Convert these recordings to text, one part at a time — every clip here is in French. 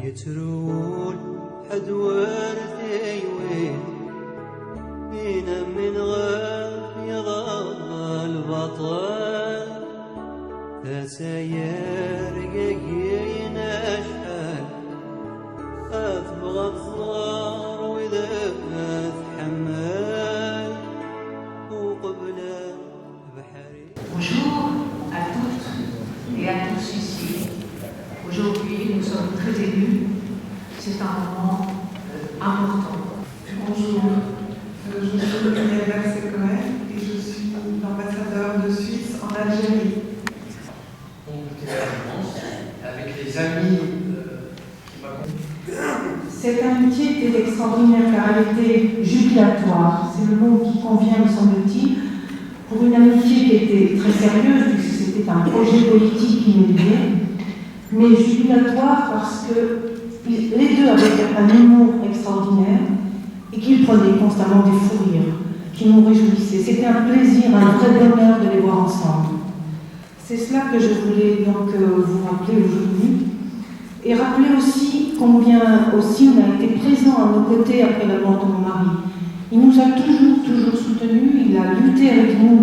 يترون حد ورثي وين هنا من غير البطل تسير يقين أشحال أثبغ الصغار وإذا أتحمل وقبل بحري. Bonjour à toutes et à tous ici. Aujourd'hui, nous sommes très émus. C'est un moment important. Bonjour, je suis Muriel Berset-Cohen et je suis l'ambassadeur de Suisse en Algérie. Avec les amis qui m'accompagnent. Cette amitié était extraordinaire car elle était jubilatoire. C'est le mot qui convient, me semble-t-il, pour une amitié qui était très sérieuse, puisque c'était un projet politique qui nous liait, mais jubilatoire parce que les deux avaient un humour extraordinaire et qu'ils prenaient constamment des fous rires, qui nous réjouissaient. C'était un plaisir, un vrai bonheur de les voir ensemble. C'est cela que je voulais donc vous rappeler aujourd'hui. Et rappeler aussi combien aussi on a été présent à nos côtés après la mort de mon mari. Il nous a toujours soutenus, il a lutté avec nous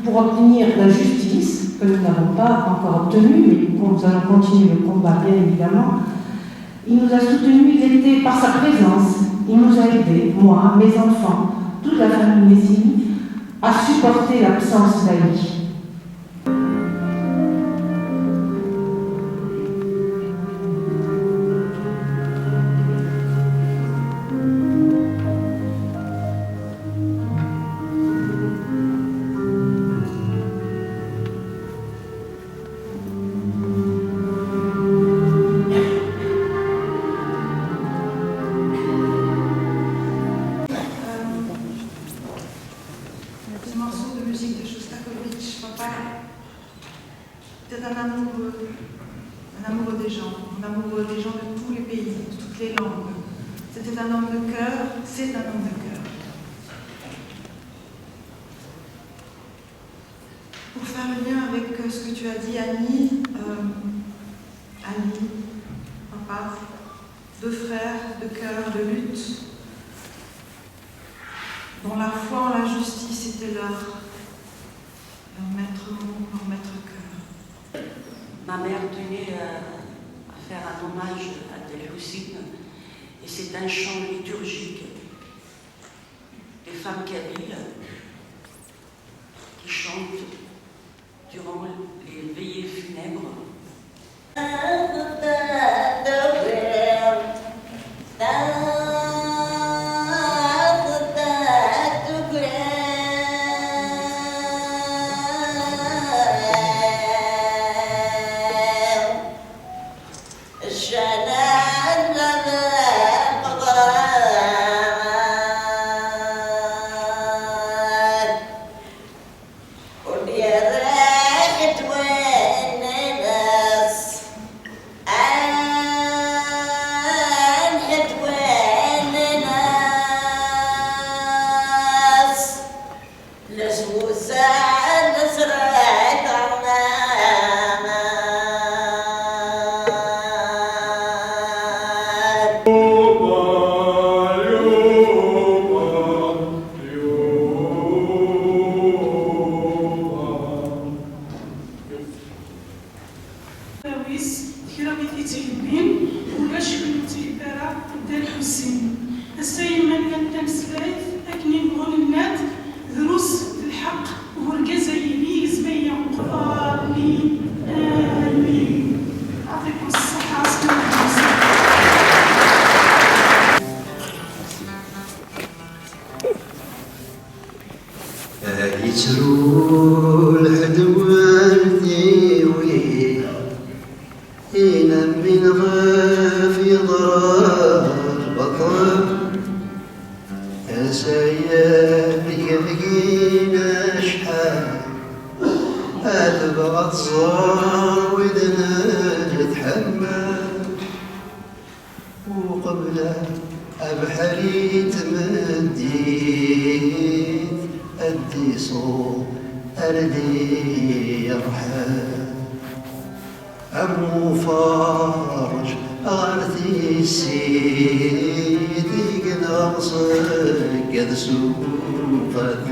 pour obtenir la justice, que nous n'avons pas encore obtenue, mais nous allons continuer le combat bien évidemment. Il nous a soutenus, il était par sa présence, il nous a aidés, moi, mes enfants, toute la famille Messini, à supporter l'absence d'Ali. Ce morceau de musique de Shostakovich, papa, c'était un amoureux des gens, de tous les pays, de toutes les langues. C'était un homme de cœur, c'est un homme de cœur. Pour faire le lien avec ce que tu as dit, Annie, Ali, papa, deux frères de cœur, de lutte, dont la foi en la justice était leur maître mot, leur maître cœur. Ma mère tenait à faire un hommage à Delphine, et c'est un chant liturgique des femmes kabyles qui chantent durant les veillées funèbres. يترو العدوان ثيوي هنا من غافي ضرار البطل يا سياد يبقينا شحال أتبغى تصار وإذا نتحمل وقبل أبحري تمديت أدي صوت أردي يرحل أمو فارج أغرتي سيدي قناصك قد سوفك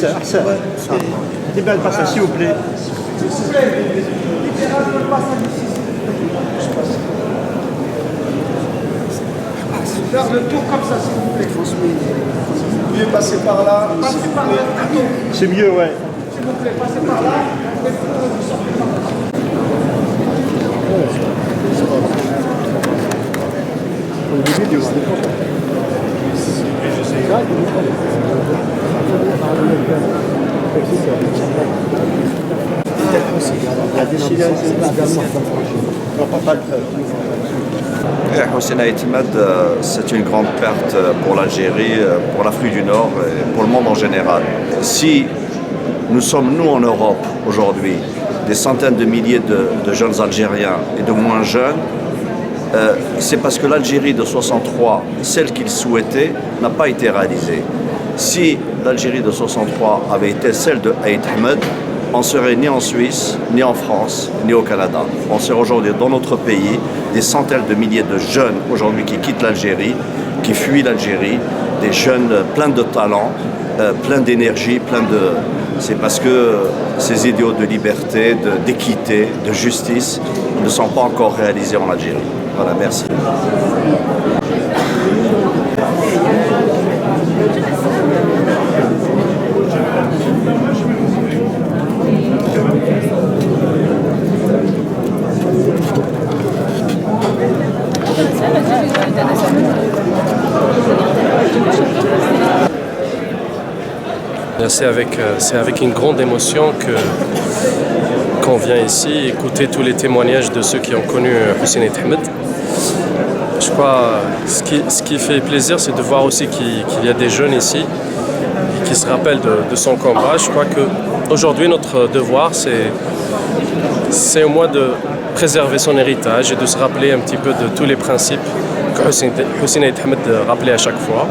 أحسن libérez le passage s'il vous plaît. Faire le tour comme ça s'il vous plaît. Vous pouvez passer par là. Passez par là. C'est mieux, ouais. S'il vous plaît, passez par là. Hossein Ahmed, c'est une grande perte pour l'Algérie, pour l'Afrique du Nord et pour le monde en général. Si nous sommes, nous en Europe, aujourd'hui, des centaines de milliers de jeunes Algériens et de moins jeunes, c'est parce que l'Algérie de 63, celle qu'ils souhaitaient, n'a pas été réalisée. Si l'Algérie de 63 avait été celle de Aït Ahmed, on serait ni en Suisse, ni en France, ni au Canada. On serait aujourd'hui dans notre pays des centaines de milliers de jeunes aujourd'hui qui quittent l'Algérie, qui fuient l'Algérie, des jeunes pleins de talent, pleins d'énergie, C'est parce que ces idéaux de liberté, d'équité, de justice ne sont pas encore réalisés en Algérie. Voilà, merci. C'est avec une grande émotion qu'on vient ici écouter tous les témoignages de ceux qui ont connu Hossein Ahmed. Je crois ce qui fait plaisir, c'est de voir aussi qu'il y a des jeunes ici qui se rappellent de son combat. Je crois qu'aujourd'hui, notre devoir, c'est au moins de préserver son héritage et de se rappeler un petit peu de tous les principes que Hossein Ahmed rappelait à chaque fois.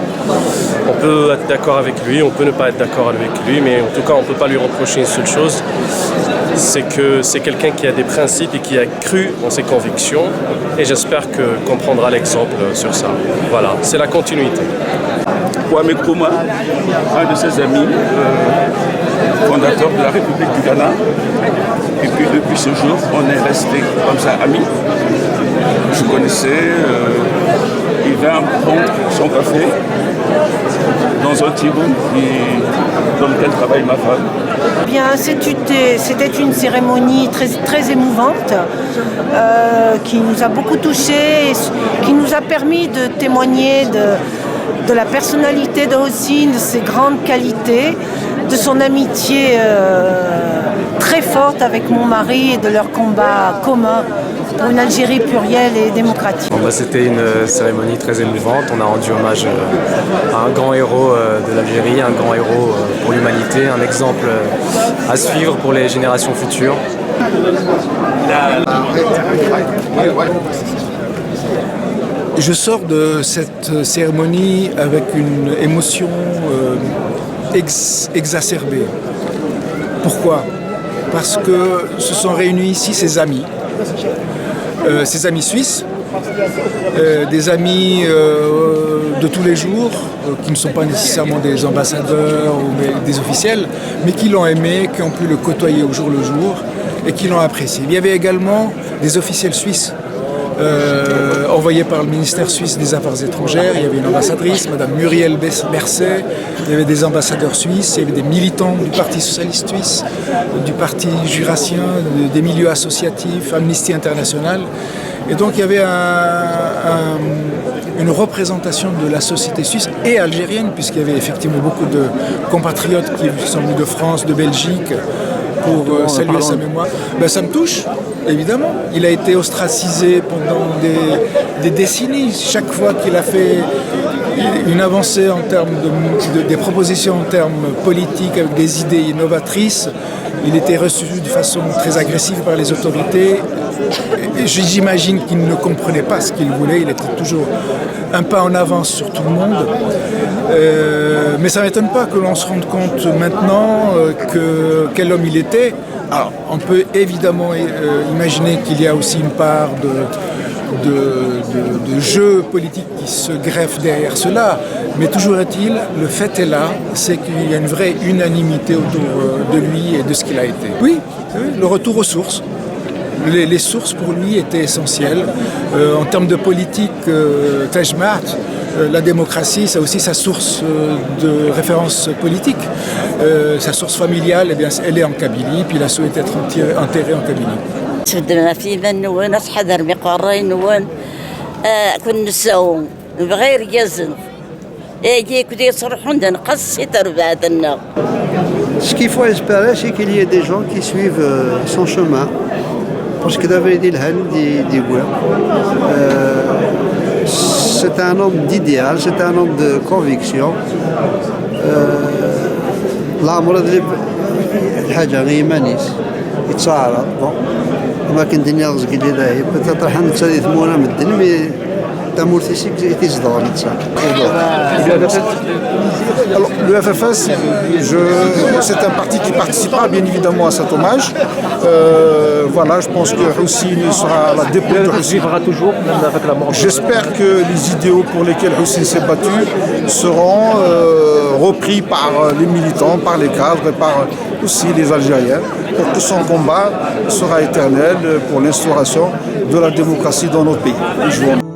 On peut être d'accord avec lui, on peut ne pas être d'accord avec lui, mais en tout cas, on ne peut pas lui reprocher une seule chose, c'est que c'est quelqu'un qui a des principes et qui a cru en ses convictions, et j'espère qu'on prendra l'exemple sur ça. Voilà, c'est la continuité. Kwame Nkrumah, un de ses amis, fondateur de la République du Ghana, et puis depuis ce jour, on est resté comme ça amis. Je connaissais, il vint prendre son café dans un petit room dans lequel travaille ma femme. Bien, c'était une cérémonie très émouvante qui nous a beaucoup touchés, qui nous a permis de témoigner de la personnalité de Hossein, de ses grandes qualités, de son amitié très forte avec mon mari et de leur combat commun pour une Algérie plurielle et démocratique. C'était une cérémonie très émouvante. On a rendu hommage à un grand héros de l'Algérie, un grand héros pour l'humanité, un exemple à suivre pour les générations futures. Je sors de cette cérémonie avec une émotion exacerbée. Pourquoi ? Parce que se sont réunis ici ses amis suisses, des amis de tous les jours, qui ne sont pas nécessairement des ambassadeurs ou des officiels, mais qui l'ont aimé, qui ont pu le côtoyer au jour le jour et qui l'ont apprécié. Il y avait également des officiels suisses envoyés par le ministère suisse des Affaires étrangères. Il y avait une ambassadrice, Madame Muriel Berset, il y avait des ambassadeurs suisses, il y avait des militants du Parti socialiste suisse, du Parti jurassien, des milieux associatifs, Amnesty International. Et donc il y avait une représentation de la société suisse et algérienne, puisqu'il y avait effectivement beaucoup de compatriotes qui sont venus de France, de Belgique, pour saluer sa mémoire. Ça me touche, Évidemment, il a été ostracisé pendant des décennies. Chaque fois qu'il a fait une avancée en termes des propositions en termes politiques avec des idées innovatrices, il était reçu de façon très agressive par les autorités. Et j'imagine qu'il ne comprenait pas ce qu'il voulait, il était toujours un pas en avance sur tout le monde. Mais ça ne m'étonne pas que l'on se rende compte maintenant quel homme il était. Alors, on peut évidemment imaginer qu'il y a aussi une part de jeu politique qui se greffe derrière cela, mais toujours est-il, le fait est là, c'est qu'il y a une vraie unanimité autour de lui et de ce qu'il a été. Oui, le retour aux sources. Les sources pour lui étaient essentielles. En termes de politique, Tajmat, la démocratie, c'est aussi sa source de référence politique. Sa source familiale, eh bien, elle est en Kabylie, puis il a souhaité être enterré en Kabylie. تبدلنا في من نوان أصحاب مقاري نوان كن نساو بغير يزن يجي كده يصرحون ده نقص يتربع دنا. Ce qu'il faut espérer, c'est qu'il y ait des gens qui suivent son chemin. Parce que David Ilhan dit c'est un homme d'idéal, c'est un homme de conviction. العمر اللي الحاجة غير مانيس يتصارى وما كان الدنيا رزق اللي ذاهب تطرح نتسالي ثمونا من الدنيا تامور تيسيك تيزدغ نتسالي. Alors, le FFS, c'est un parti qui participera bien évidemment à cet hommage. Voilà, je pense que Houssine sera à la dépôt de Houssine. J'espère que les idéaux pour lesquels Houssine s'est battu seront repris par les militants, par les cadres et par aussi les Algériens, pour que son combat sera éternel pour l'instauration de la démocratie dans notre pays. Je vous remercie.